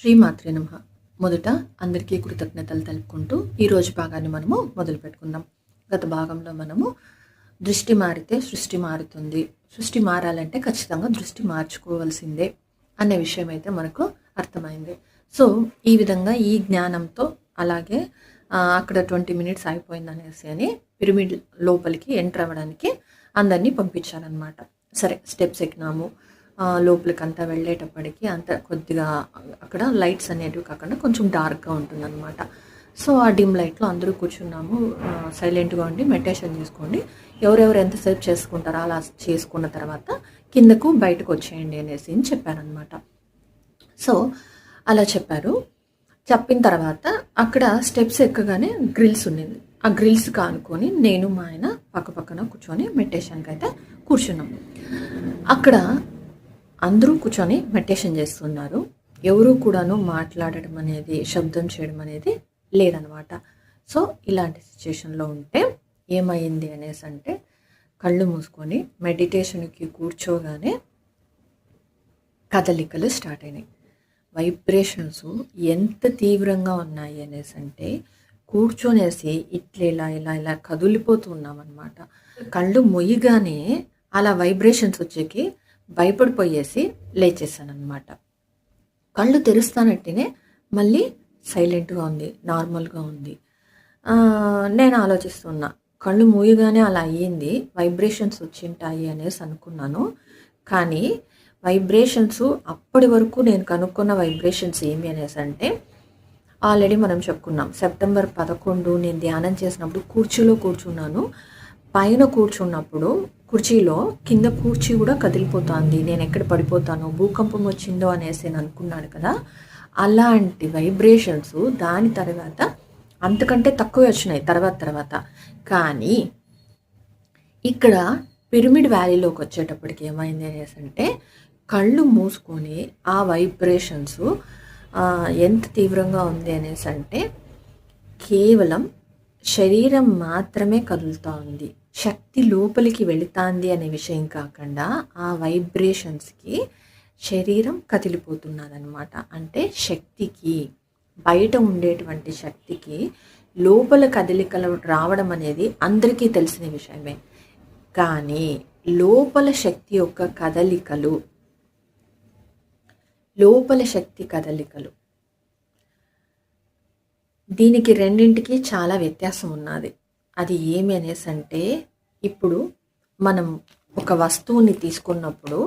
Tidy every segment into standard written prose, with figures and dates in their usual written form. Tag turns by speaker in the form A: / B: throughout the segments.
A: శ్రీమాత్రే నమః. మొదట అందరికీ కృతజ్ఞతలు తెలుపుకుంటూ ఈరోజు భాగాన్ని మనము మొదలు పెట్టుకుందాం. గత భాగంలో మనము దృష్టి మారితే సృష్టి మారుతుంది, సృష్టి మారాలంటే ఖచ్చితంగా దృష్టి మార్చుకోవాల్సిందే అనే విషయం అయితే మనకు అర్థమైంది. సో ఈ విధంగా ఈ జ్ఞానంతో అలాగే అక్కడ 20 మినిట్స్ అయిపోయింది అనేసి అని పిరమిడ్ లోపలికి ఎంటర్ అవ్వడానికి అందరినీ పంపించారనమాట. సరే, స్టెప్స్ ఎక్కినాము. లోపలికి అంతా వెళ్ళేటప్పటికి అంత కొద్దిగా అక్కడ లైట్స్ అనేటివి కాకుండా కొంచెం డార్క్గా ఉంటుందన్నమాట. సో ఆ డిమ్ లైట్లో అందరూ కూర్చున్నాము. సైలెంట్గా ఉండి మెడిటేషన్ చేసుకోండి, ఎవరెవరు ఎంతసేపు చేసుకుంటారో అలా చేసుకున్న తర్వాత కిందకు బయటకు వచ్చేయండి అనేసి అని చెప్పారనమాట. సో అలా చెప్పారు. చెప్పిన తర్వాత అక్కడ స్టెప్స్ ఎక్కగానే గ్రిల్స్ ఉన్నది. ఆ గ్రిల్స్ కానుకొని నేను మా ఆయన పక్కన కూర్చొని మెడిటేషన్కి అయితే కూర్చున్నాం. అక్కడ అందరూ కూర్చొని మెడిటేషన్ చేస్తున్నారు. ఎవరూ కూడాను మాట్లాడడం అనేది, శబ్దం చేయడం అనేది లేదనమాట. సో ఇలాంటి సిచ్యుయేషన్లో ఉంటే ఏమైంది అనేసి అంటే, కళ్ళు మూసుకొని మెడిటేషన్కి కూర్చోగానే కదలికలు స్టార్ట్ అయినాయి. వైబ్రేషన్స్ ఎంత తీవ్రంగా ఉన్నాయి అనేసి అంటే, కూర్చొనేసి ఇట్లా ఇలా ఇలా కదిలిపోతూ ఉన్నామన్నమాట. కళ్ళు మొయ్యగానే అలా వైబ్రేషన్స్ వచ్చేకి భయపడిపోయేసి లేచేసానమాట. కళ్ళు తెరుస్తానట్టునే మళ్ళీ సైలెంట్గా ఉంది, నార్మల్గా ఉంది. నేను ఆలోచిస్తున్నా, కళ్ళు మూయగానే అలా అయ్యింది, వైబ్రేషన్స్ వచ్చింటాయి అనేసి అనుకున్నాను. కానీ వైబ్రేషన్స్ అప్పటి వరకు నేను కనుక్కున్న వైబ్రేషన్స్ ఏమి అనేసి అంటే, ఆల్రెడీ మనం చెప్పుకున్నాం. సెప్టెంబర్ 11 నేను ధ్యానం చేసినప్పుడు కుర్చీలో కూర్చున్నాను. పైన కూర్చున్నప్పుడు కుర్చీలో కింద కుర్చీ కూడా కదిలిపోతుంది, నేను ఎక్కడ పడిపోతాను, భూకంపం వచ్చిందో అనేసి నేను అనుకున్నాను కదా. అలాంటి వైబ్రేషన్స్ దాని తర్వాత అంతకంటే తక్కువ వచ్చినాయి తర్వాత. కానీ ఇక్కడ పిరమిడ్ వ్యాలీలోకి వచ్చేటప్పటికి ఏమైంది అనేసి అంటే, కళ్ళు మూసుకొని ఆ వైబ్రేషన్స్ ఎంత తీవ్రంగా ఉంది అనేసి అంటే, కేవలం శరీరం మాత్రమే కదులుతూ ఉంది, శక్తి లోపలికి వెళుతుంది అనే విషయం కాకుండా ఆ వైబ్రేషన్స్కి శరీరం కదిలిపోతున్నదనమాట. అంటే శక్తికి, బయట ఉండేటువంటి శక్తికి లోపల కదలికలు రావడం అనేది అందరికీ తెలిసిన విషయమే. కానీ లోపల శక్తి యొక్క కదలికలు, లోపల శక్తి కదలికలు, దీనికి రెండింటికి చాలా వ్యత్యాసం ఉన్నది. అది ఏమి అనేసి అంటే, ఇప్పుడు మనం ఒక వస్తువుని తీసుకున్నప్పుడు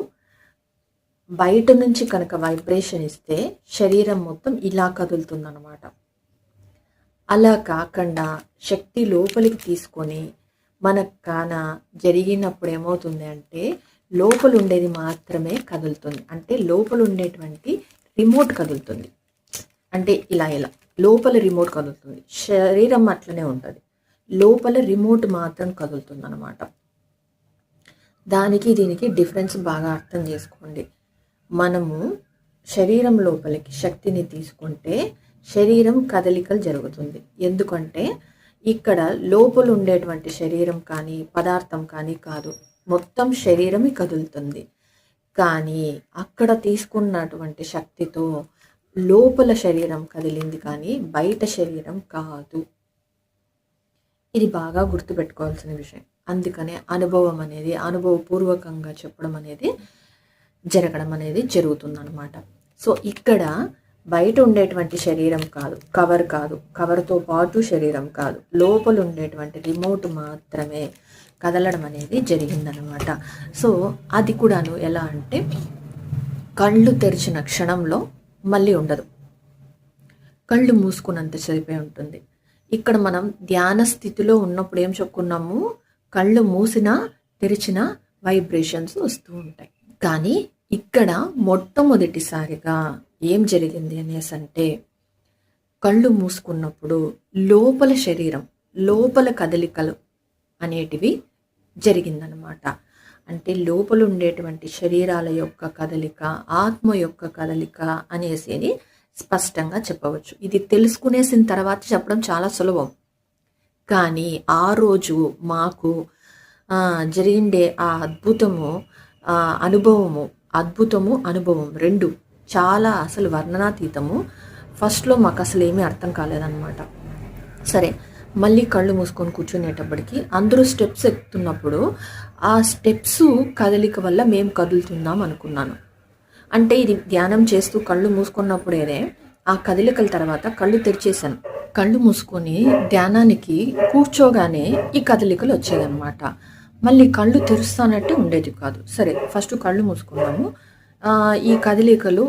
A: బయట నుంచి కనుక వైబ్రేషన్ ఇస్తే శరీరం మొత్తం ఇలా కదులుతుందన్నమాట. అలా కాకుండా శక్తి లోపలికి తీసుకొని మనకు కాన జరిగినప్పుడు ఏమవుతుంది అంటే, లోపల ఉండేది మాత్రమే కదులుతుంది. అంటే లోపల ఉండేటువంటి రిమోట్ కదులుతుంది. అంటే ఇలా లోపల రిమోట్ కదులుతుంది, శరీరం అట్లనే ఉంటుంది, లోపల రిమోట్ మాత్రం కదులుతుంది అన్నమాట. దానికి దీనికి డిఫరెన్స్ బాగా అర్థం చేసుకోండి. మనము శరీరం లోపలికి శక్తిని తీసుకుంటే శరీరం కదలికలు జరుగుతుంది. ఎందుకంటే ఇక్కడ లోపల ఉండేటువంటి శరీరం కానీ పదార్థం కానీ కాదు, మొత్తం శరీరమే కదులుతుంది. కానీ అక్కడ తీసుకున్నటువంటి శక్తితో లోపల శరీరం కదిలింది కానీ బయట శరీరం కాదు. ఇది బాగా గుర్తుపెట్టుకోవాల్సిన విషయం. అందుకనే అనుభవం అనేది, అనుభవపూర్వకంగా చెప్పడం అనేది జరగడం అనేది జరుగుతుందన్నమాట. సో ఇక్కడ బయట ఉండేటువంటి శరీరం కాదు, కవర్తో పాటు శరీరం కాదు, లోపల ఉండేటువంటి రిమోట్ మాత్రమే కదలడం అనేది జరిగిందనమాట. సో అది కూడాను ఎలా అంటే, కళ్ళు తెరిచిన క్షణంలో మళ్ళీ ఉండదు, కళ్ళు మూసుకున్నంతసేపే ఉంటుంది. ఇక్కడ మనం ధ్యాన స్థితిలో ఉన్నప్పుడు ఏం చెప్పుకున్నాము, కళ్ళు మూసినా తెరిచిన వైబ్రేషన్స్ వస్తూ ఉంటాయి. కానీ ఇక్కడ మొట్టమొదటిసారిగా ఏం జరిగింది అనేసి అంటే, కళ్ళు మూసుకున్నప్పుడు లోపల శరీరం, లోపల కదలికలు అనేటివి జరిగిందనమాట. అంటే లోపల ఉండేటువంటి శరీరాల యొక్క కదలిక, ఆత్మ యొక్క కదలిక అనేసి స్పష్టంగా చెప్పవచ్చు. ఇది తెలుసుకునేసిన తర్వాత చెప్పడం చాలా సులభం. కానీ ఆ రోజు మాకు జరిగిండే ఆ అద్భుతము, అనుభవము రెండు చాలా అసలు వర్ణనాతీతము. ఫస్ట్‌లో మాకు అసలు ఏమీ అర్థం కాలేదనమాట. సరే, మళ్ళీ కళ్ళు మూసుకొని కూర్చునేటప్పటికి అందరూ స్టెప్స్ ఎక్కుతున్నప్పుడు ఆ స్టెప్స్ కదలిక వల్ల మేము కదులుతున్నాం అనుకున్నాను. అంటే ఇది ధ్యానం చేస్తూ కళ్ళు మూసుకున్నప్పుడేనే ఆ కదలికల తర్వాత కళ్ళు తెరిచేశాను. కళ్ళు మూసుకొని ధ్యానానికి కూర్చోగానే ఈ కదలికలు వచ్చేదన్నమాట. మళ్ళీ కళ్ళు తెరుస్తానంటే ఉండేది కాదు. సరే, ఫస్ట్ కళ్ళు మూసుకున్నాము. ఈ కదలికలు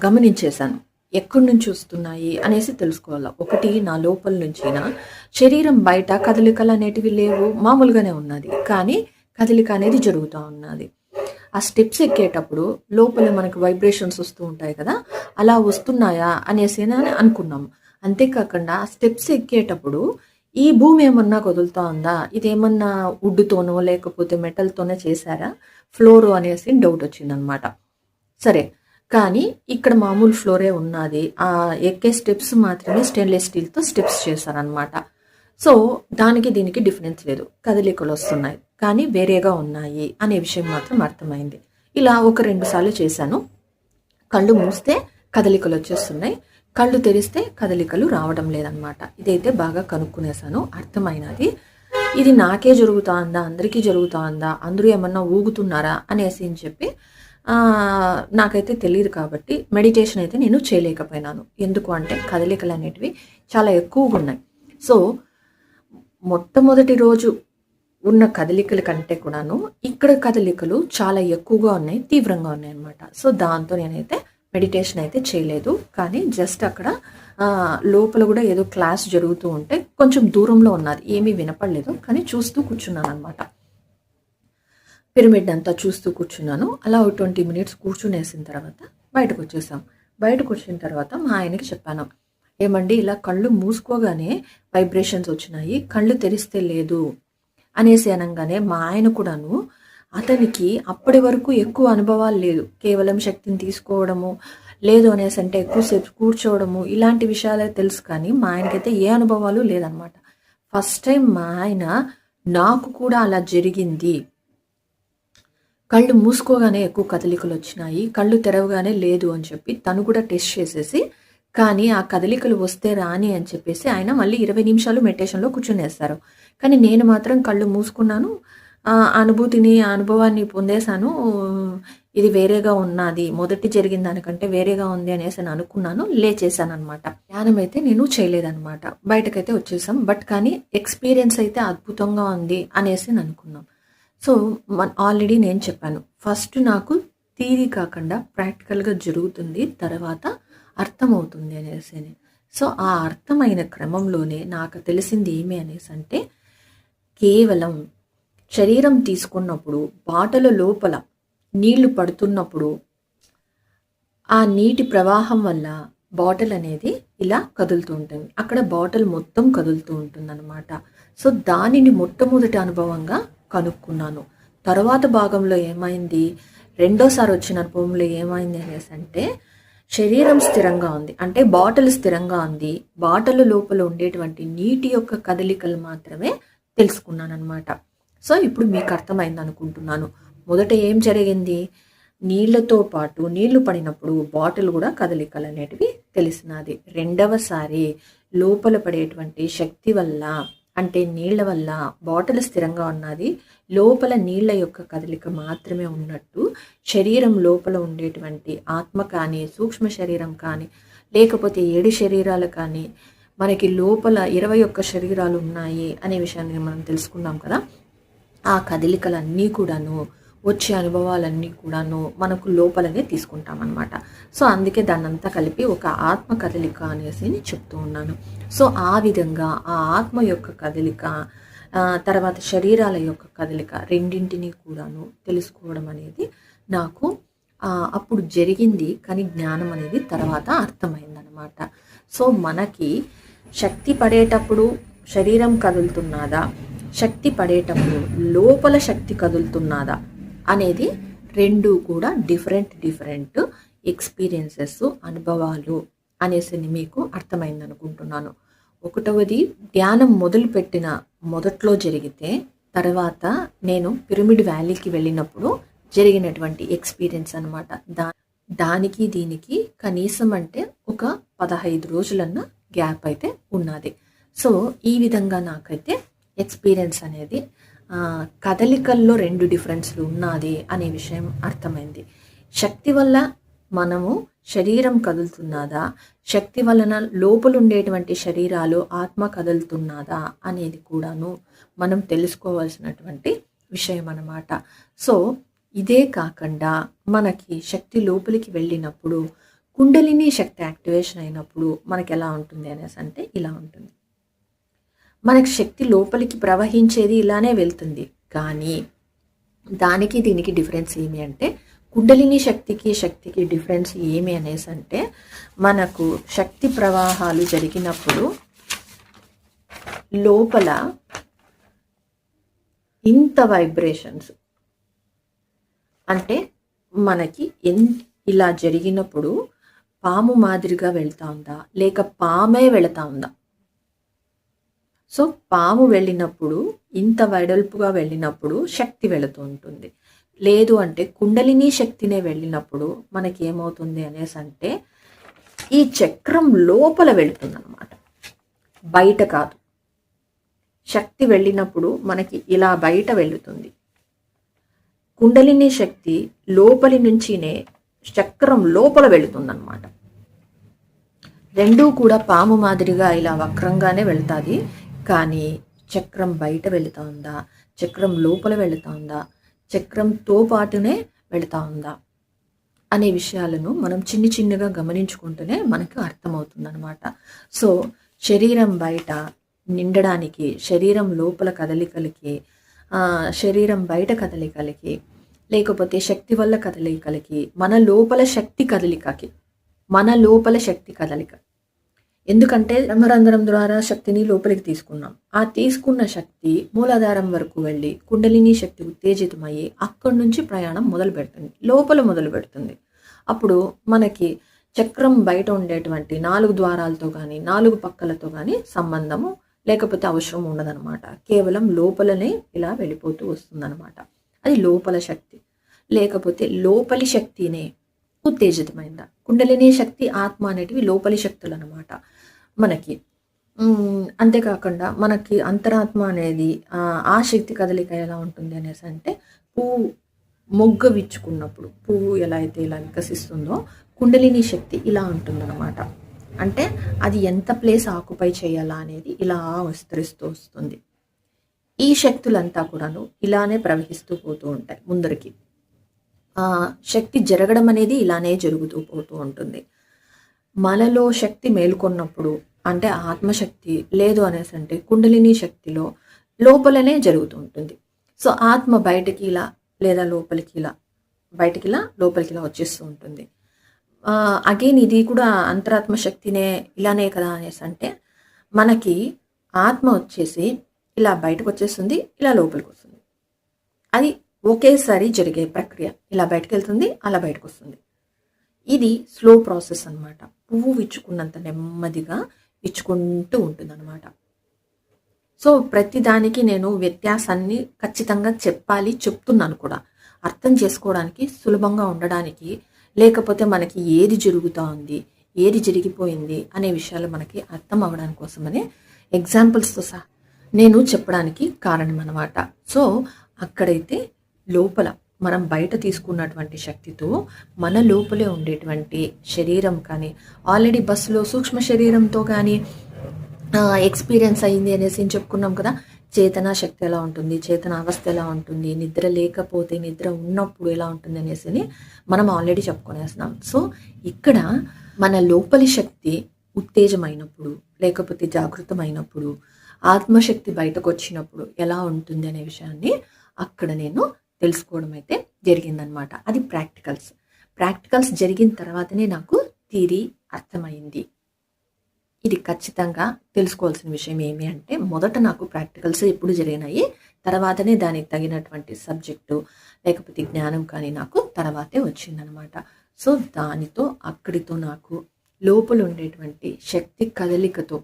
A: గమనించేశాను. ఎక్కడి నుంచి వస్తున్నాయి అనేసి తెలుసుకోవాలా. ఒకటి నా లోపల నుంచినా, శరీరం బయట కదలికలు అనేటివి లేవు, మామూలుగానే ఉన్నది. కానీ కదలిక అనేది జరుగుతూ ఉన్నది. ఆ స్టెప్స్ ఎక్కేటప్పుడు లోపల మనకు వైబ్రేషన్స్ వస్తూ ఉంటాయి కదా, అలా వస్తున్నాయా అనేసి అనుకున్నాము. అంతేకాకుండా ఆ స్టెప్స్ ఎక్కేటప్పుడు ఈ భూమి ఏమన్నా కదులుతా ఉందా, ఇదేమన్నా వుడ్డుతోనో లేకపోతే మెటల్తోనే చేశారా ఫ్లోరు అనేసి డౌట్ వచ్చిందనమాట. సరే, కానీ ఇక్కడ మామూలు ఫ్లోరే ఉన్నది. ఆ ఎక్కే స్టెప్స్ మాత్రమే స్టెయిన్లెస్ స్టీల్తో స్టెప్స్ చేశారనమాట. సో దానికి దీనికి డిఫరెన్స్ లేదు, కదలికలు వస్తున్నాయి కానీ వేరేగా ఉన్నాయి అనే విషయం మాత్రం అర్థమైంది. ఇలా 1-2 సార్లు చేశాను. కళ్ళు మూస్తే కదలికలు వచ్చేస్తున్నాయి, కళ్ళు తెరిస్తే కదలికలు రావడం లేదనమాట. ఇదైతే బాగా కనుక్కునేసాను, అర్థమైనది. ఇది నాకే జరుగుతా ఉందా, అందరికీ జరుగుతా ఉందా, అందరూ ఏమన్నా ఊగుతున్నారా అనేసి అని చెప్పి నాకైతే తెలియదు. కాబట్టి మెడిటేషన్ అయితే నేను చేయలేకపోయినాను. ఎందుకు అంటే కదలికలు అనేటివి చాలా ఎక్కువగా ఉన్నాయి. సో మొట్టమొదటి రోజు ఉన్న కదలికల కంటే కూడాను ఇక్కడ కదలికలు చాలా ఎక్కువగా ఉన్నాయి, తీవ్రంగా ఉన్నాయి అన్నమాట. సో దాంతో నేనైతే మెడిటేషన్ అయితే చేయలేదు. కానీ జస్ట్ అక్కడ లోపల కూడా ఏదో క్లాస్ జరుగుతూ ఉంటే కొంచెం దూరంలో ఉన్నది, ఏమీ వినపడలేదు, కానీ చూస్తూ కూర్చున్నాను అనమాట. పిరమిడ్ అంతా చూస్తూ కూర్చున్నాను. అలా 20 మినిట్స్ కూర్చునేసిన తర్వాత బయటకు వచ్చేసాం. బయటకు వచ్చిన తర్వాత మా ఆయనకి చెప్పాను, ఏమండి ఇలా కళ్ళు మూసుకోగానే వైబ్రేషన్స్ వచ్చినాయి, కళ్ళు తెరిస్తే లేదు అనేసి అనగానే మా ఆయన కూడాను, అతనికి అప్పటి వరకు ఎక్కువ అనుభవాలు లేదు, కేవలం శక్తిని తీసుకోవడము లేదు అనేసి అంటే ఎక్కువసేపు కూర్చోవడము ఇలాంటి విషయాలే తెలుసు. కానీ మా ఆయనకైతే ఏ అనుభవాలు లేదనమాట. ఫస్ట్ టైం మా ఆయన నాకు కూడా అలా జరిగింది, కళ్ళు మూసుకోగానే ఎక్కువ కదలికలు వచ్చినాయి, కళ్ళు తెరవగానే లేదు అని చెప్పి తను కూడా టెస్ట్ చేసేసి, కానీ ఆ కదలికలు వస్తే రాని అని చెప్పేసి ఆయన మళ్ళీ 20 నిమిషాలు మెడిటేషన్లో కూర్చునేస్తారు. కానీ నేను మాత్రం కళ్ళు మూసుకున్నాను, అనుభూతిని అనుభవాన్ని పొందేశాను. ఇది వేరేగా ఉన్నది, మొదటి జరిగిన దానికంటే వేరేగా ఉంది అనేసి నేను అనుకున్నాను, లేచేసాను అనమాట. ధ్యానం అయితే నేను చేయలేదన్నమాట. బయటకైతే వచ్చేసాం. బట్ కానీ ఎక్స్పీరియన్స్ అయితే అద్భుతంగా ఉంది అనేసి నేను అనుకున్నాం. సో ఆల్రెడీ నేను చెప్పాను, ఫస్ట్ నాకు థియరీ కాకుండా ప్రాక్టికల్గా జరుగుతుంది, తర్వాత అర్థమవుతుంది అనేసి. సో ఆ అర్థమైన క్రమంలోనే నాకు తెలిసింది ఏమి అనేసి అంటే, కేవలం శరీరం తీసుకున్నప్పుడు బాటల లోపల నీళ్లు పడుతున్నప్పుడు ఆ నీటి ప్రవాహం వల్ల బాటిల్ అనేది ఇలా కదులుతూ ఉంటుంది, అక్కడ బాటిల్ మొత్తం కదులుతూ ఉంటుంది అనమాట. సో దానిని మొట్టమొదటి అనుభవంగా కనుక్కున్నాను. తర్వాత భాగంలో ఏమైంది, రెండోసారి వచ్చిన అనుభవంలో ఏమైంది అనేసి అంటే, శరీరం స్థిరంగా ఉంది, అంటే బాటిల్ స్థిరంగా ఉంది, బాటిల్ లోపల ఉండేటువంటి నీటి యొక్క కదలికలు మాత్రమే తెలుసుకున్నాను అనమాట. సో ఇప్పుడు మీకు అర్థమైంది అనుకుంటున్నాను. మొదట ఏం జరిగింది, నీళ్లతో పాటు నీళ్లు పడినప్పుడు బాటిల్ కూడా కదలికలు అనేటివి తెలిసినది. రెండవసారి లోపల పడేటువంటి శక్తి వల్ల, అంటే నీళ్ల వల్ల బాటిల్ స్థిరంగా ఉన్నది, లోపల నీళ్ల యొక్క కదలిక మాత్రమే ఉన్నట్టు శరీరం లోపల ఉండేటువంటి ఆత్మ కానీ, సూక్ష్మ శరీరం కానీ, లేకపోతే 7 శరీరాలు కానీ, మనకి లోపల 21 శరీరాలు ఉన్నాయి అనే విషయాన్ని మనం తెలుసుకున్నాం కదా. ఆ కదలికలన్నీ కూడాను, వచ్చే అనుభవాలన్నీ కూడాను మనకు లోపలనే తీసుకుంటాం అన్నమాట. సో అందుకే దాన్నంతా కలిపి ఒక ఆత్మ కదలిక అనేసి చెప్తూ ఉన్నాను. సో ఆ విధంగా ఆ ఆత్మ యొక్క కదలిక, తర్వాత శరీరాల యొక్క కదలిక రెండింటినీ కూడాను తెలుసుకోవడం అనేది నాకు అప్పుడు జరిగింది. కానీ జ్ఞానం అనేది తర్వాత అర్థమైందనమాట. సో మనకి శక్తి పడేటప్పుడు శరీరం కదులుతున్నదా, శక్తి పడేటప్పుడు లోపల శక్తి కదులుతున్నదా అనేది రెండు కూడా డిఫరెంట్ ఎక్స్పీరియన్సెస్, అనుభవాలు అనేసి మీకు అర్థమైంది అనుకుంటున్నాను. ఒకటవది ధ్యానం మొదలుపెట్టిన మొదట్లో జరిగితే, తర్వాత నేను పిరమిడ్ వ్యాలీకి వెళ్ళినప్పుడు జరిగినటువంటి ఎక్స్పీరియన్స్ అనమాట. దానికి దీనికి కనీసం అంటే ఒక 15 రోజులన్న గ్యాప్ అయితే ఉన్నది. సో ఈ విధంగా నాకైతే ఎక్స్పీరియన్స్ అనేది కదలికల్లో 2 డిఫరెన్స్లు ఉన్నది అనే విషయం అర్థమైంది. శక్తి వల్ల మనము శరీరం కదులుతున్నదా, శక్తి వలన లోపలుండేటువంటి శరీరాలు ఆత్మ కదులుతున్నదా అనేది కూడాను మనం తెలుసుకోవాల్సినటువంటి విషయం అన్నమాట. సో ఇదే కాకుండా మనకి శక్తి లోపలికి వెళ్ళినప్పుడు కుండలిని శక్తి యాక్టివేషన్ అయినప్పుడు మనకి ఎలా ఉంటుంది అనేసి అంటే ఇలా ఉంటుంది. మనకి శక్తి లోపలికి ప్రవహించేది ఇలానే వెళ్తుంది, కానీ దానికి దీనికి డిఫరెన్స్ ఏమి అంటే కుండలిని శక్తికి డిఫరెన్స్ ఏమి అనేసి అంటే మనకు శక్తి ప్రవాహాలు జరిగినప్పుడు లోపల ఇంత వైబ్రేషన్స్ అంటే మనకి ఇలా జరిగినప్పుడు పాము మాదిరిగా వెళ్తా ఉందా లేక పామే వెళతా ఉందా? సో పాము వెళ్ళినప్పుడు ఇంత వెడల్పుగా వెళ్ళినప్పుడు శక్తి వెళుతూ ఉంటుంది. లేదు అంటే కుండలిని శక్తినే వెళ్ళినప్పుడు మనకి ఏమవుతుంది అనేసి అంటే ఈ చక్రం లోపల వెళుతుంది అన్నమాట, బయట కాదు. శక్తి వెళ్ళినప్పుడు మనకి ఇలా బయట వెళుతుంది. కుండలిని శక్తి లోపలి నుంచినే చక్రం లోపల వెళుతుందన్నమాట. రెండూ కూడా పాము మాదిరిగా ఇలా వక్రంగానే వెళ్తాది, కానీ చక్రం బయట వెళుతా ఉందా, చక్రం లోపల వెళుతా ఉందా, చక్రంతో పాటునే వెళుతా ఉందా అనే విషయాలను మనం చిన్నగా గమనించుకుంటూనే మనకు అర్థమవుతుందన్నమాట. సో శరీరం బయట నిండడానికి, శరీరం లోపల కదలికలకి, శరీరం బయట కదలికలకి, లేకపోతే శక్తి వల్ల కదలికలకి, మన లోపల శక్తి కదలిక. ఎందుకంటే బ్రహ్మరంధ్రం ద్వారా శక్తిని లోపలికి తీసుకున్నాం. ఆ తీసుకున్న శక్తి మూలాధారం వరకు వెళ్ళి కుండలిని శక్తి ఉత్తేజితమయ్యి అక్కడి నుంచి ప్రయాణం లోపల మొదలు పెడుతుంది. అప్పుడు మనకి చక్రం బయట ఉండేటువంటి 4 ద్వారాలతో కానీ 4 పక్కలతో కానీ సంబంధము లేకపోతే అవసరం ఉండదన్నమాట. కేవలం లోపలనే ఇలా వెళ్ళిపోతూ వస్తుందన్నమాట. అది లోపల శక్తి. లేకపోతే లోపలి శక్తినే ఉత్తేజితమైందా, కుండలిని శక్తి, ఆత్మ అనేటివి లోపలి శక్తులు అన్నమాట మనకి. అంతేకాకుండా మనకి అంతరాత్మ అనేది ఆ శక్తి కదలిక ఎలా ఉంటుంది అనేసి అంటే మొగ్గ విచ్చుకున్నప్పుడు పువ్వు ఎలా అయితే ఇలా వికసిస్తుందో కుండలిని శక్తి ఇలా ఉంటుందన్నమాట. అంటే అది ఎంత ప్లేస్ ఆక్యుపై చేయాలా అనేది ఇలా విస్తరిస్తూ వస్తుంది. ఈ శక్తులంతా కూడాను ఇలానే ప్రవహిస్తూ పోతూ ఉంటాయి ముందరికి. శక్తి జరగడం అనేది ఇలానే జరుగుతూ పోతూ ఉంటుంది. మనలో శక్తి మేల్కొన్నప్పుడు అంటే ఆత్మశక్తి లేదు అనేసి అంటే కుండలిని శక్తిలో లోపలనే జరుగుతూ ఉంటుంది. సో ఆత్మ బయటికి ఇలా లేదా లోపలికి ఇలా, బయటికి ఇలా లోపలికి ఇలా వచ్చేస్తూ ఉంటుంది. అగైన్ ఇది కూడా అంతరాత్మ శక్తినే ఇలానే కదా అనేసి అంటే మనకి ఆత్మ వచ్చేసి ఇలా బయటకు వచ్చేస్తుంది, ఇలా లోపలికి వస్తుంది. అది ఒకేసారి జరిగే ప్రక్రియ. ఇలా బయటకు వెళ్తుంది, అలా బయటకు వస్తుంది. ఇది స్లో ప్రాసెస్ అన్నమాట. పువ్వు విచ్చుకున్నంత నెమ్మదిగా విచ్చుకుంటూ ఉంటుంది అన్నమాట. సో ప్రతిదానికి నేను వ్యత్యాసాన్ని ఖచ్చితంగా చెప్తున్నాను కూడా, అర్థం చేసుకోవడానికి సులభంగా ఉండడానికి. లేకపోతే మనకి ఏది జరుగుతూ ఉంది, ఏది జరిగిపోయింది అనే విషయాలు మనకి అర్థం అవ్వడానికి కోసమనే ఎగ్జాంపుల్స్తో సహా నేను చెప్పడానికి కారణం అన్నమాట. సో అక్కడైతే లోపల మనం బయట తీసుకున్నటువంటి శక్తితో మన లోపలే ఉండేటువంటి శరీరం కానీ, ఆల్రెడీ బస్సులో సూక్ష్మ శరీరంతో కానీ ఎక్స్పీరియన్స్ అయింది అనేసి చెప్పుకున్నాం కదా. చేతన శక్తి ఎలా ఉంటుంది, చేతన అవస్థ ఎలా ఉంటుంది, నిద్ర లేకపోతే నిద్ర ఉన్నప్పుడు ఎలా ఉంటుంది అనేసి మనం ఆల్రెడీ చెప్పుకునేస్తున్నాం. సో ఇక్కడ మన లోపలి శక్తి ఉత్తేజమైనప్పుడు లేకపోతే జాగృతమైనప్పుడు, ఆత్మశక్తి బయటకు వచ్చినప్పుడు ఎలా ఉంటుంది అనే విషయాన్ని అక్కడ నేను తెలుసుకోవడం అయితే జరిగిందనమాట. అది ప్రాక్టికల్స్ జరిగిన తర్వాతనే నాకు థియరీ అర్థమైంది. ఇది ఖచ్చితంగా తెలుసుకోవాల్సిన విషయం ఏమి అంటే మొదట నాకు ప్రాక్టికల్స్ ఎప్పుడు జరిగినాయి, తర్వాతనే దానికి తగినటువంటి సబ్జెక్టు లేకపోతే జ్ఞానం కానీ నాకు తర్వాతే వచ్చిందనమాట. సో దానితో అక్కడితో నాకు లోపల ఉండేటువంటి శక్తి కదలికతో,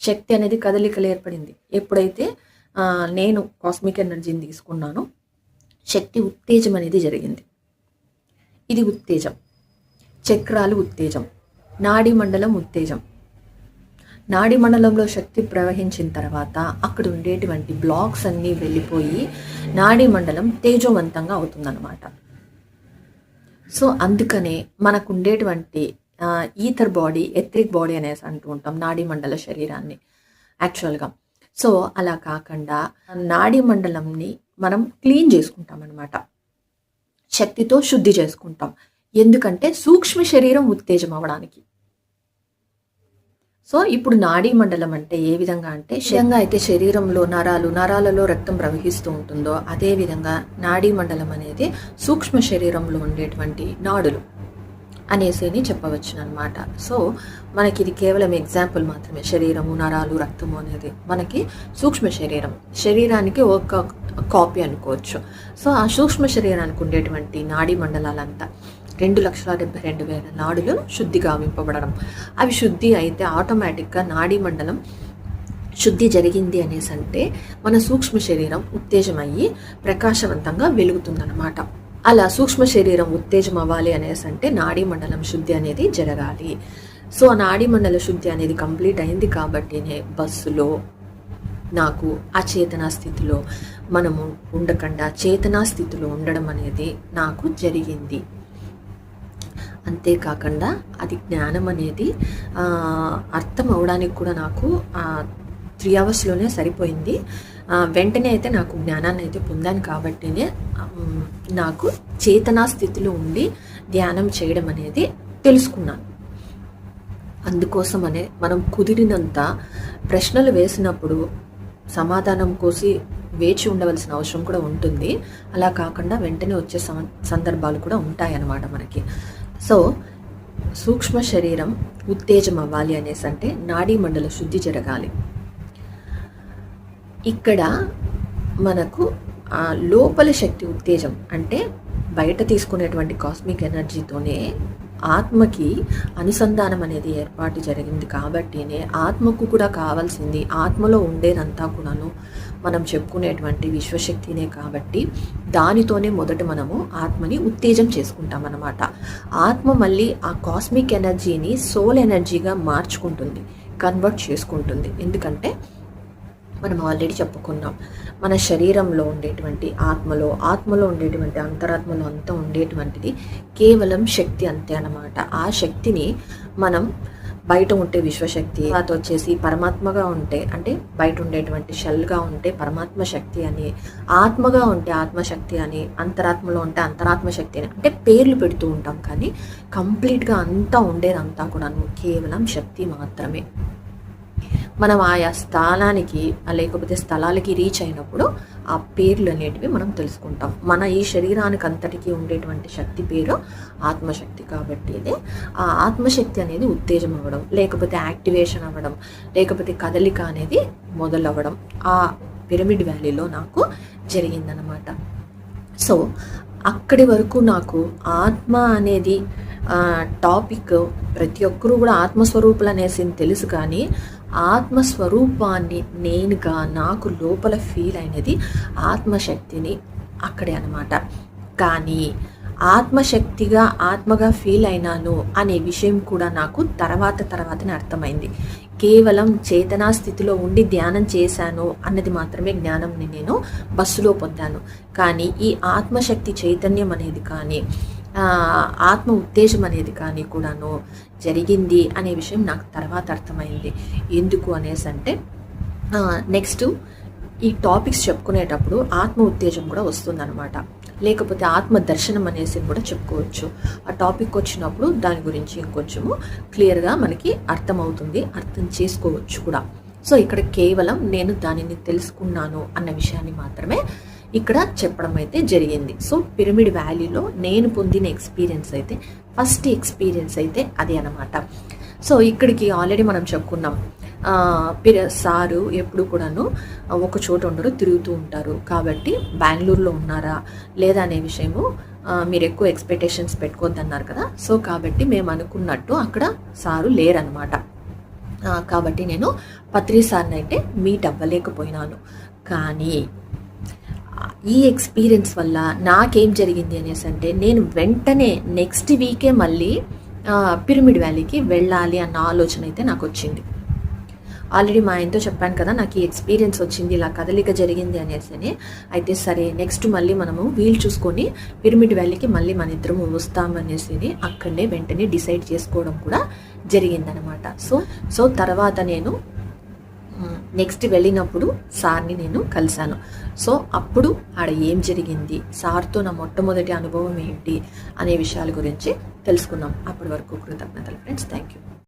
A: శక్తి అనేది కదలికలు ఏర్పడింది ఎప్పుడైతే నేను కాస్మిక్ ఎనర్జీని తీసుకున్నానో. శక్తి ఉత్తేజం అనేది జరిగింది. ఇది ఉత్తేజం. చక్రాలు ఉత్తేజం, నాడీ మండలం ఉత్తేజం. నాడీ మండలంలో శక్తి ప్రవహించిన తర్వాత అక్కడ ఉండేటువంటి బ్లాక్స్ అన్నీ వెళ్ళిపోయి నాడీ మండలం తేజోవంతంగా అవుతుందన్నమాట. సో అందుకనే మనకు ఉండేటువంటి ఈథర్ బాడీ, ఎథరిక్ బాడీ అనేసి అంటూ ఉంటాం నాడీ మండల శరీరాన్ని యాక్చువల్గా. సో అలా కాకుండా నాడీ మండలంని మనం క్లీన్ చేసుకుంటాం అనమాట, శక్తితో శుద్ధి చేసుకుంటాం. ఎందుకంటే సూక్ష్మ శరీరం ఉత్తేజం అవ్వడానికి. సో ఇప్పుడు నాడీ మండలం అంటే ఏ విధంగా అంటే, అయితే శరీరంలో నరాలలో రక్తం ప్రవహిస్తూ ఉంటుందో అదే విధంగా నాడీ మండలం అనేది సూక్ష్మ శరీరంలో ఉండేటువంటి నాడులు అనేసి చెప్పవచ్చు అనమాట. సో మనకి ఇది కేవలం ఎగ్జాంపుల్ మాత్రమే. శరీరము, నరాలు, రక్తము అనేది మనకి సూక్ష్మ శరీరానికి ఒక కాపీ అనుకోవచ్చు. సో ఆ సూక్ష్మ శరీరానికి ఉండేటువంటి నాడీ మండలాలంతా 2,72,000 నాడులు శుద్ధిగా వింపబడడం. అవి శుద్ధి అయితే ఆటోమేటిక్గా నాడీ మండలం శుద్ధి జరిగింది అనేసి అంటే మన సూక్ష్మ శరీరం ఉత్తేజమయ్యి ప్రకాశవంతంగా వెలుగుతుందన్నమాట. అలా సూక్ష్మ శరీరం ఉత్తేజం అవ్వాలి అనేసి అంటే నాడీ మండలం శుద్ధి అనేది జరగాలి. సో ఆ నాడీ మండల శుద్ధి అనేది కంప్లీట్ అయింది కాబట్టినే బస్సులో నాకు అచేతనా స్థితిలో మనము ఉండకుండా చేతనా స్థితిలో ఉండడం అనేది నాకు జరిగింది. అంతేకాకుండా అది జ్ఞానం అనేది అర్థం అవడానికి కూడా నాకు 3 అవర్స్లోనే సరిపోయింది. వెంటనే అయితే నాకు జ్ఞానాన్ని అయితే పొందాను కాబట్టినే నాకు చేతనా స్థితిలో ఉండి ధ్యానం చేయడం అనేది తెలుసుకున్నాను. అందుకోసమనే మనం కుదిరినంత ప్రశ్నలు వేసినప్పుడు సమాధానం కోసి వేచి ఉండవలసిన అవసరం కూడా ఉంటుంది. అలా కాకుండా వెంటనే వచ్చే సందర్భాలు కూడా ఉంటాయన్నమాట మనకి. సో సూక్ష్మ శరీరం ఉత్తేజం అవ్వాలి అనేసి అంటే నాడీ మండల శుద్ధి జరగాలి. ఇక్కడ మనకు లోపల శక్తి ఉత్తేజం అంటే బయట తీసుకునేటువంటి కాస్మిక్ ఎనర్జీతోనే ఆత్మకి అనుసంధానం అనేది ఏర్పాటు జరిగింది కాబట్టినే ఆత్మకు కూడా కావాల్సింది ఆత్మలో ఉండేదంతా కూడాను మనం చెప్పుకునేటువంటి విశ్వశక్తినే కాబట్టి దానితోనే మొదట మనము ఆత్మని ఉత్తేజం చేసుకుంటాం అన్నమాట. ఆత్మ మళ్ళీ ఆ కాస్మిక్ ఎనర్జీని సోల్ ఎనర్జీగా మార్చుకుంటుంది, కన్వర్ట్ చేసుకుంటుంది. ఎందుకంటే మనం ఆల్రెడీ చెప్పుకున్నాం, మన శరీరంలో ఉండేటువంటి ఆత్మలో ఉండేటువంటి అంతరాత్మలో అంతా ఉండేటువంటిది కేవలం శక్తి అంతే అన్నమాట. ఆ శక్తిని మనం బయట ఉంటే విశ్వశక్తి, అది వచ్చేసి పరమాత్మగా ఉంటే అంటే బయట ఉండేటువంటి షెల్గా ఉంటే పరమాత్మ శక్తి అని, ఆత్మగా ఉంటే ఆత్మశక్తి అని, అంతరాత్మలో ఉంటే అంతరాత్మ శక్తి అని అంటే పేర్లు పెడుతూ ఉంటాం. కానీ కంప్లీట్గా అంతా ఉండేదంతా కూడా కేవలం శక్తి మాత్రమే. మనం ఆయా స్థానానికి లేకపోతే స్థలాలకి రీచ్ అయినప్పుడు ఆ పేర్లు అనేటివి మనం తెలుసుకుంటాం. మన ఈ శరీరానికి అంతటికీ ఉండేటువంటి శక్తి పేరు ఆత్మశక్తి. కాబట్టి ఆ ఆత్మశక్తి అనేది ఉత్తేజం అవ్వడం, లేకపోతే యాక్టివేషన్ అవ్వడం, లేకపోతే కదలిక అనేది మొదలవ్వడం ఆ పిరమిడ్ వ్యాలీలో నాకు జరిగిందనమాట. సో అక్కడి వరకు నాకు ఆత్మ అనేది టాపిక్ ప్రతి ఒక్కరూ కూడా ఆత్మస్వరూపులు అనేసి తెలుసు. కానీ ఆత్మస్వరూపాన్ని నేనుగా నాకు లోపల ఫీల్ అయినది ఆత్మశక్తిని అక్కడే అనమాట. కానీ ఆత్మగా ఫీల్ అయినాను అనే విషయం కూడా నాకు తర్వాతనే అర్థమైంది. కేవలం చేతనా స్థితిలో ఉండి ధ్యానం చేశాను అన్నది మాత్రమే జ్ఞానంని నేను బస్సులో పొందాను. కానీ ఈ ఆత్మశక్తి చైతన్యం అనేది కానీ ఆత్మ ఉత్తేజం అనేది కానీ కూడాను జరిగింది అనే విషయం నాకు తర్వాత అర్థమైంది. ఎందుకు అనేసి అంటే నెక్స్ట్ ఈ టాపిక్స్ చెప్పుకునేటప్పుడు ఆత్మ ఉత్తేజం కూడా వస్తుందన్నమాట, లేకపోతే ఆత్మ దర్శనం అనేసి కూడా చెప్పుకోవచ్చు. ఆ టాపిక్ వచ్చినప్పుడు దాని గురించి ఇంకొంచెము క్లియర్గా మనకి అర్థమవుతుంది, అర్థం చేసుకోవచ్చు కూడా. సో ఇక్కడ కేవలం నేను దానిని తెలుసుకున్నాను అన్న విషయాన్ని మాత్రమే ఇక్కడ చెప్పడం అయితే జరిగింది. సో పిరమిడ్ వ్యాలీలో నేను పొందిన ఎక్స్పీరియన్స్ అయితే ఫస్ట్ ఎక్స్పీరియన్స్ అయితే అది అనమాట. సో ఇక్కడికి ఆల్రెడీ మనం చెప్పుకున్నాం, సారు ఎప్పుడు కూడాను ఒక చోట ఉండరు, తిరుగుతూ ఉంటారు. కాబట్టి బెంగళూరులో ఉన్నారా లేదా అనే విషయము మీరు ఎక్కువ ఎక్స్పెక్టేషన్స్ పెట్టుకోవద్దన్నారు కదా. సో కాబట్టి మేము అనుకున్నట్టు అక్కడ సారు లేరనమాట. కాబట్టి నేను పత్రి సార్ని అయితే మీట్ అవ్వలేకపోయినాను. కానీ ఈ ఎక్స్పీరియన్స్ వల్ల నాకేం జరిగింది అనేసి అంటే నేను వెంటనే నెక్స్ట్ వీకే మళ్ళీ పిరమిడ్ వ్యాలీకి వెళ్ళాలి అన్న ఆలోచన అయితే నాకు వచ్చింది. ఆల్రెడీ మా ఆయనతో చెప్పాను కదా, నాకు ఈ ఎక్స్పీరియన్స్ వచ్చింది, ఇలా కదలిక జరిగింది అనేసి. అయితే సరే నెక్స్ట్ మళ్ళీ మనము వీలు చూసుకొని పిరమిడ్ వ్యాలీకి మళ్ళీ మన ఇద్దరము వస్తామనేసి అక్కడనే వెంటనే డిసైడ్ చేసుకోవడం కూడా జరిగిందనమాట. సో తర్వాత నేను నెక్స్ట్ వెళ్ళినప్పుడు సార్ని నేను కలిశాను. సో అప్పుడు ఆడ ఏం జరిగింది, సార్తో నా మొట్టమొదటి అనుభవం ఏంటి అనే విషయాల గురించి తెలుసుకున్నాం. అప్పటి వరకు కృతజ్ఞతలు ఫ్రెండ్స్. Thank you.